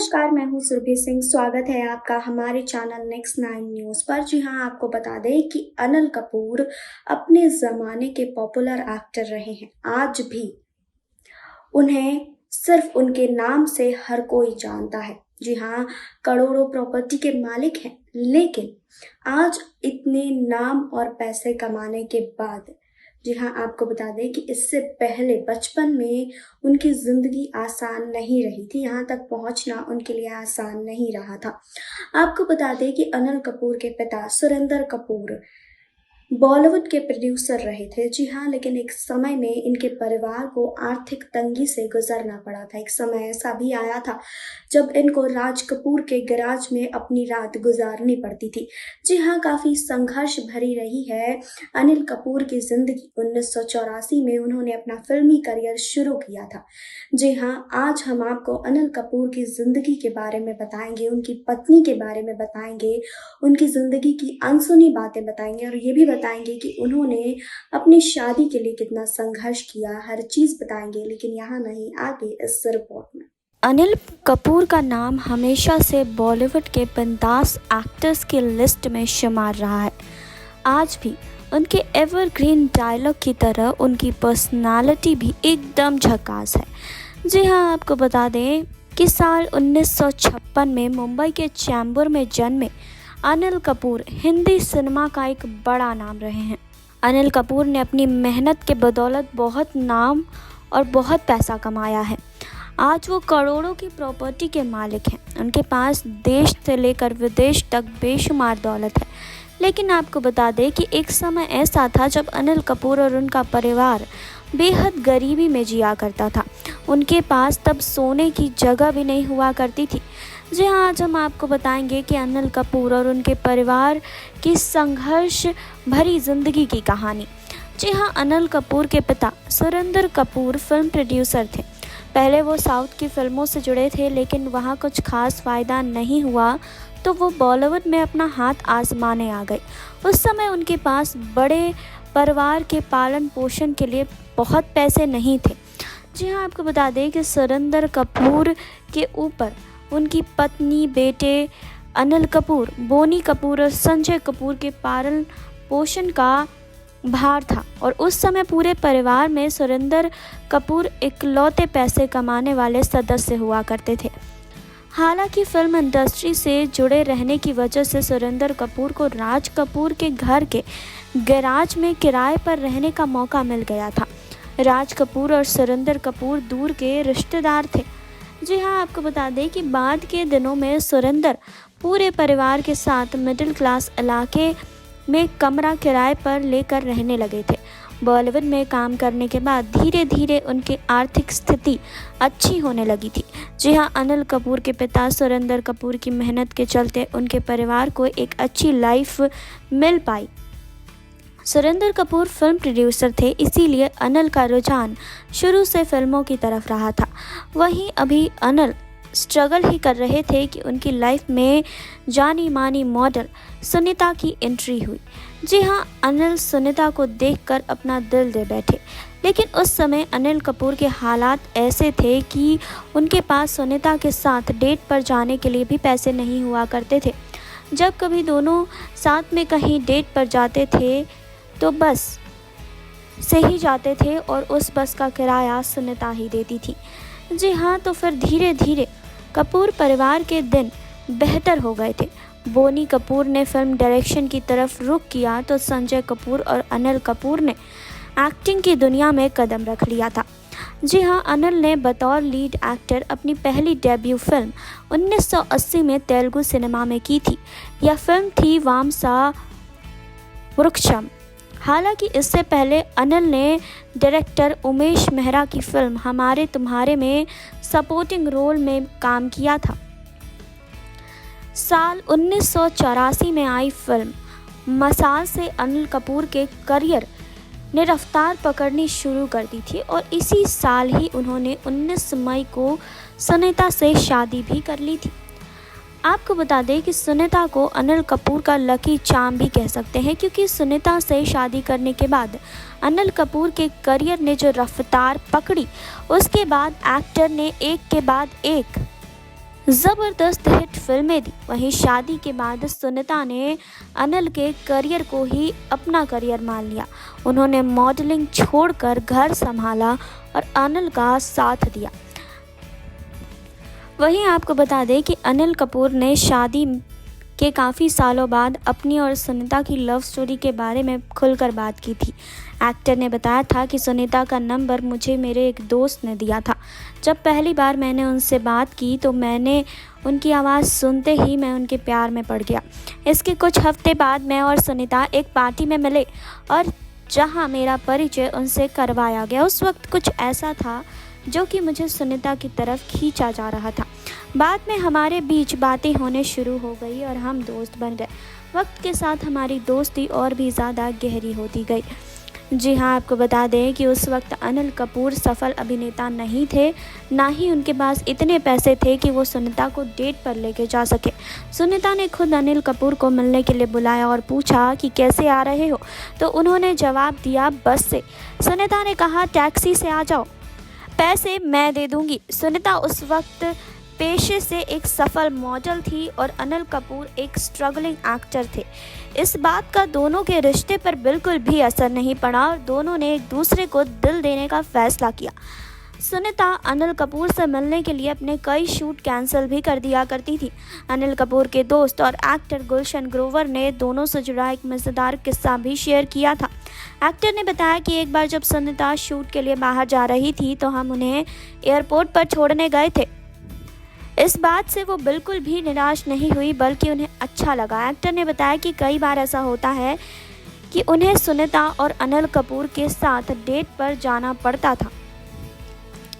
नमस्कार, मैं हूँ सुरभि सिंह। स्वागत है आपका हमारे चैनल नेक्स्ट 9 न्यूज़ पर। जी हाँ, आपको बता दें कि अनिल कपूर अपने ज़माने के पॉपुलर एक्टर रहे हैं। आज भी उन्हें सिर्फ उनके नाम से हर कोई जानता है। जी हाँ, करोड़ों प्रॉपर्टी के मालिक हैं, लेकिन आज इतने नाम और पैसे कमाने के बाद, जी हाँ, आपको बता दें कि इससे पहले बचपन में उनकी ज़िंदगी आसान नहीं रही थी। यहाँ तक पहुँचना उनके लिए आसान नहीं रहा था। आपको बता दें कि अनिल कपूर के पिता सुरेंद्र कपूर बॉलीवुड के प्रोड्यूसर रहे थे। जी हाँ, लेकिन एक समय में इनके परिवार को आर्थिक तंगी से गुजरना पड़ा था। एक समय ऐसा भी आया था जब इनको राज कपूर के गैराज में अपनी रात गुजारनी पड़ती थी। जी हाँ, काफ़ी संघर्ष भरी रही है अनिल कपूर की ज़िंदगी। 1984 में उन्होंने अपना फिल्मी करियर शुरू किया था। जी हाँ, आज हम आपको अनिल कपूर की ज़िंदगी के बारे में बताएंगे, उनकी पत्नी के बारे में बताएंगे, उनकी ज़िंदगी की अनसुनी बातें बताएंगे और ये भी बताएंगे कि उन्होंने अपनी शादी के लिए कितना संघर्ष किया। हर चीज़ बताएंगे, लेकिन यहाँ नहीं, आगे इस रिपोर्ट में। अनिल कपूर का नाम हमेशा से बॉलीवुड के बिंदास एक्टर्स की लिस्ट में शुमार रहा है। आज भी उनके एवरग्रीन डायलॉग की तरह उनकी पर्सनालिटी भी एकदम झकास है। जी हाँ, आपको बता दें कि साल 1956 में मुंबई के चैम्बूर में जन्मे अनिल कपूर हिंदी सिनेमा का एक बड़ा नाम रहे हैं। अनिल कपूर ने अपनी मेहनत के बदौलत बहुत नाम और बहुत पैसा कमाया है। आज वो करोड़ों की प्रॉपर्टी के मालिक हैं। उनके पास देश से लेकर विदेश तक बेशुमार दौलत है। लेकिन आपको बता दें कि एक समय ऐसा था जब अनिल कपूर और उनका परिवार बेहद गरीबी में जिया करता था। उनके पास तब सोने की जगह भी नहीं हुआ करती थी। जी हाँ, आज हम आपको बताएंगे कि अनिल कपूर और उनके परिवार की संघर्ष भरी ज़िंदगी की कहानी। जी हाँ, अनिल कपूर के पिता सुरेंद्र कपूर फिल्म प्रोड्यूसर थे। पहले वो साउथ की फिल्मों से जुड़े थे, लेकिन वहाँ कुछ खास फ़ायदा नहीं हुआ तो वो बॉलीवुड में अपना हाथ आजमाने आ गए। उस समय उनके पास बड़े परिवार के पालन पोषण के लिए बहुत पैसे नहीं थे। जी हाँ, आपको बता दें कि सुरेंद्र कपूर के ऊपर उनकी पत्नी, बेटे अनिल कपूर, बोनी कपूर और संजय कपूर के पालन पोषण का भार था और उस समय पूरे परिवार में सुरेंद्र कपूर इकलौते पैसे कमाने वाले सदस्य हुआ करते थे। हालांकि फिल्म इंडस्ट्री से जुड़े रहने की वजह से सुरेंद्र कपूर को राज कपूर के घर के गैराज में किराए पर रहने का मौका मिल गया था। राज कपूर और सुरेंद्र कपूर दूर के रिश्तेदार थे। जी हाँ, आपको बता दें कि बाद के दिनों में सुरेंद्र पूरे परिवार के साथ मिडिल क्लास इलाके में कमरा किराए पर लेकर रहने लगे थे। बॉलीवुड में काम करने के बाद धीरे धीरे उनकी आर्थिक स्थिति अच्छी होने लगी थी। जी हाँ, अनिल कपूर के पिता सुरेंद्र कपूर की मेहनत के चलते उनके परिवार को एक अच्छी लाइफ मिल पाई। सुरेंद्र कपूर फिल्म प्रोड्यूसर थे, इसीलिए अनिल का रुझान शुरू से फिल्मों की तरफ रहा था। वहीं अभी अनिल स्ट्रगल ही कर रहे थे कि उनकी लाइफ में जानी मानी मॉडल सुनीता की एंट्री हुई। जी हाँ, अनिल सुनीता को देखकर अपना दिल दे बैठे, लेकिन उस समय अनिल कपूर के हालात ऐसे थे कि उनके पास सुनीता के साथ डेट पर जाने के लिए भी पैसे नहीं हुआ करते थे। जब कभी दोनों साथ में कहीं डेट पर जाते थे तो बस से ही जाते थे और उस बस का किराया सुनीता ही देती थी। जी हाँ, तो फिर धीरे धीरे कपूर परिवार के दिन बेहतर हो गए थे। बोनी कपूर ने फिल्म डायरेक्शन की तरफ रुख किया तो संजय कपूर और अनिल कपूर ने एक्टिंग की दुनिया में कदम रख लिया था। जी हाँ, अनिल ने बतौर लीड एक्टर अपनी पहली डेब्यू फिल्म 1980 में तेलुगु सिनेमा में की थी। यह फिल्म थी वामसा वृक्षम। हालांकि इससे पहले अनिल ने डायरेक्टर उमेश मेहरा की फिल्म हमारे तुम्हारे में सपोर्टिंग रोल में काम किया था। साल 1984 में आई फिल्म मसाल से अनिल कपूर के करियर ने रफ्तार पकड़नी शुरू कर दी थी और इसी साल ही उन्होंने 19 मई को सुनीता से शादी भी कर ली थी। आपको बता दें कि सुनीता को अनिल कपूर का लकी चार्म भी कह सकते हैं, क्योंकि सुनीता से शादी करने के बाद अनिल कपूर के करियर ने जो रफ्तार पकड़ी, उसके बाद एक्टर ने एक के बाद एक ज़बरदस्त हिट फिल्में दी। वहीं शादी के बाद सुनीता ने अनिल के करियर को ही अपना करियर मान लिया। उन्होंने मॉडलिंग छोड़कर घर संभाला और अनिल का साथ दिया। वहीं आपको बता दें कि अनिल कपूर ने शादी के काफ़ी सालों बाद अपनी और सुनीता की लव स्टोरी के बारे में खुलकर बात की थी। एक्टर ने बताया था कि सुनीता का नंबर मुझे मेरे एक दोस्त ने दिया था। जब पहली बार मैंने उनसे बात की तो मैंने उनकी आवाज़ सुनते ही मैं उनके प्यार में पड़ गया। इसके कुछ हफ्ते बाद मैं और सुनीता एक पार्टी में मिले और जहां मेरा परिचय उनसे करवाया गया। उस वक्त कुछ ऐसा था जो कि मुझे सुनीता की तरफ खींचा जा रहा था। बाद में हमारे बीच बातें होने शुरू हो गई और हम दोस्त बन गए। वक्त के साथ हमारी दोस्ती और भी ज़्यादा गहरी होती गई। जी हाँ, आपको बता दें कि उस वक्त अनिल कपूर सफल अभिनेता नहीं थे, ना ही उनके पास इतने पैसे थे कि वो सुनीता को डेट पर लेके जा सके। सुनीता ने खुद अनिल कपूर को मिलने के लिए बुलाया और पूछा कि कैसे आ रहे हो, तो उन्होंने जवाब दिया बस से। सुनीता ने कहा टैक्सी से आ जाओ, पैसे मैं दे दूंगी। सुनीता उस वक्त पेशे से एक सफल मॉडल थी और अनिल कपूर एक स्ट्रगलिंग एक्टर थे। इस बात का दोनों के रिश्ते पर बिल्कुल भी असर नहीं पड़ा और दोनों ने एक दूसरे को दिल देने का फैसला किया। सुनीता अनिल कपूर से मिलने के लिए अपने कई शूट कैंसिल भी कर दिया करती थी। अनिल कपूर के दोस्त और एक्टर गुलशन ग्रोवर ने दोनों से जुड़ा एक मज़ेदार किस्सा भी शेयर किया था। एक्टर ने बताया कि एक बार जब सुनीता शूट के लिए बाहर जा रही थी तो हम उन्हें एयरपोर्ट पर छोड़ने गए थे। इस बात से वो बिल्कुल भी निराश नहीं हुई, बल्कि उन्हें अच्छा लगा। एक्टर ने बताया कि कई बार ऐसा होता है कि उन्हें सुनीता और अनिल कपूर के साथ डेट पर जाना पड़ता था।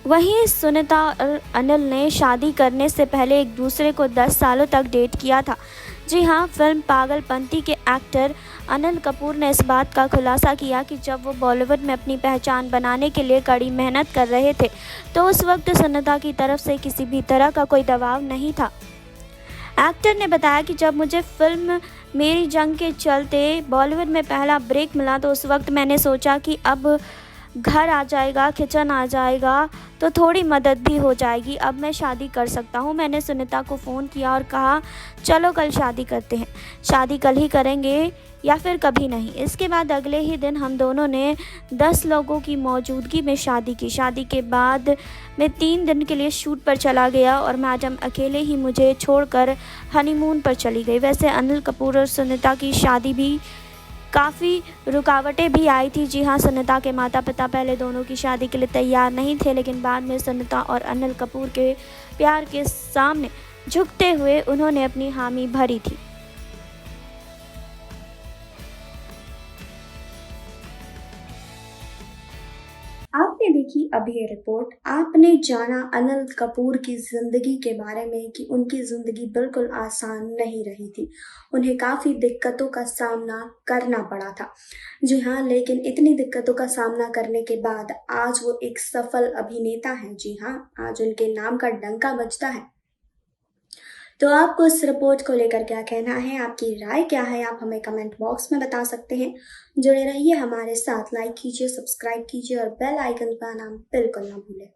वहीं सुनीता और अनिल ने शादी करने से पहले एक दूसरे को 10 सालों तक डेट किया था। जी हाँ, फिल्म पागलपंती के एक्टर अनिल कपूर ने इस बात का खुलासा किया कि जब वो बॉलीवुड में अपनी पहचान बनाने के लिए कड़ी मेहनत कर रहे थे तो उस वक्त सुनीता की तरफ से किसी भी तरह का कोई दबाव नहीं था। एक्टर ने बताया कि जब मुझे फिल्म मेरी जंग के चलते बॉलीवुड में पहला ब्रेक मिला तो उस वक्त मैंने सोचा कि अब घर आ जाएगा, किचन आ जाएगा तो थोड़ी मदद भी हो जाएगी, अब मैं शादी कर सकता हूँ। मैंने सुनीता को फ़ोन किया और कहा चलो कल शादी करते हैं। शादी कल ही करेंगे या फिर कभी नहीं। इसके बाद अगले ही दिन हम दोनों ने 10 लोगों की मौजूदगी में शादी की। शादी के बाद मैं 3 दिन के लिए शूट पर चला गया और मैडम अकेले ही मुझे छोड़कर हनीमून पर चली गई। वैसे अनिल कपूर और सुनीता की शादी भी काफ़ी रुकावटें भी आई थी। जी हाँ, सुनीता के माता पिता पहले दोनों की शादी के लिए तैयार नहीं थे, लेकिन बाद में सुनीता और अनिल कपूर के प्यार के सामने झुकते हुए उन्होंने अपनी हामी भरी थी। आपने देखी अभी ये रिपोर्ट। आपने जाना अनिल कपूर की जिंदगी के बारे में कि उनकी जिंदगी बिल्कुल आसान नहीं रही थी, उन्हें काफी दिक्कतों का सामना करना पड़ा था। जी हाँ, लेकिन इतनी दिक्कतों का सामना करने के बाद आज वो एक सफल अभिनेता हैं। जी हाँ, आज उनके नाम का डंका बजता है। तो आपको इस रिपोर्ट को लेकर क्या कहना है, आपकी राय क्या है, आप हमें कमेंट बॉक्स में बता सकते हैं। जुड़े रहिए हमारे साथ, लाइक कीजिए, सब्सक्राइब कीजिए और बेल आइकन का नाम बिल्कुल ना भूलें।